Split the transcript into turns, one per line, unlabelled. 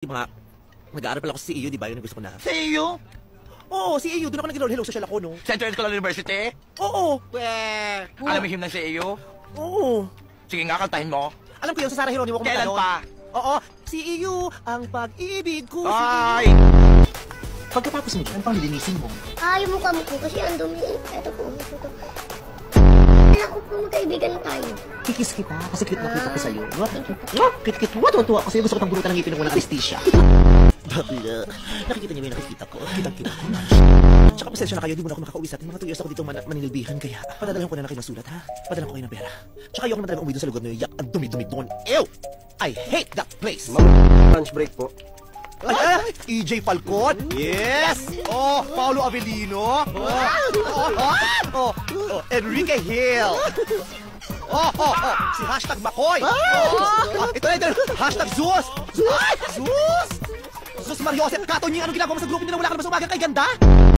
Mga nag-aaral pala ako sa CEU, di ba? Yun ang gusto ko na.
CEU?
Oo, CEU. Doon ako nag-enroll. Hello, social ako, no?
Central Escolar University?
Oo.
Alam mo yung hymn ng CEU?
Oo.
Sige nga, kantahin mo.
Alam ko yun, sa Sarah Geronimo ko
Kailan pa?
Oo. CEU, ang pag-ibig ko.
Ay!
Pagkatapos mo dyan, ang pang-lilinisin mo.
Yung mukha mo po kasi ang dumi. Ito po. Alam ko po magkaibigan tayo.
Kikis kita, kasi cute na kita ko sa'yo. Kit-kit mo, tuwa ko sa'yo. Gusto ko tang burutan ng ngipin ng unang anesthesia. Bakla. Nakikita niyo ba yung nakikita ko? Kitang-kita ko na. Tsaka pasensya na kayo, di mo na ako makakauwi sa atin. Mga 2 years ako dito maninilbihan, kaya padadalhan ko na kayo ng sulat, ha? Padalhan ko kayo ng pera. Tsaka ayoko naman talaga umuwi doon sa lugar na yak, ang dumi-dumi doon. Ew! I hate that place!
Lunch break po.
EJ Falcon? Yes! Oh, Paolo Avellino? Enrique Hill! Si hashtag Makoy! Ito na, hashtag Zeus! Zeus! Zeus Mariosep Kato niya, anong ginagawa mo sa grupo niyo na wala ka naman sa umaga kay ganda?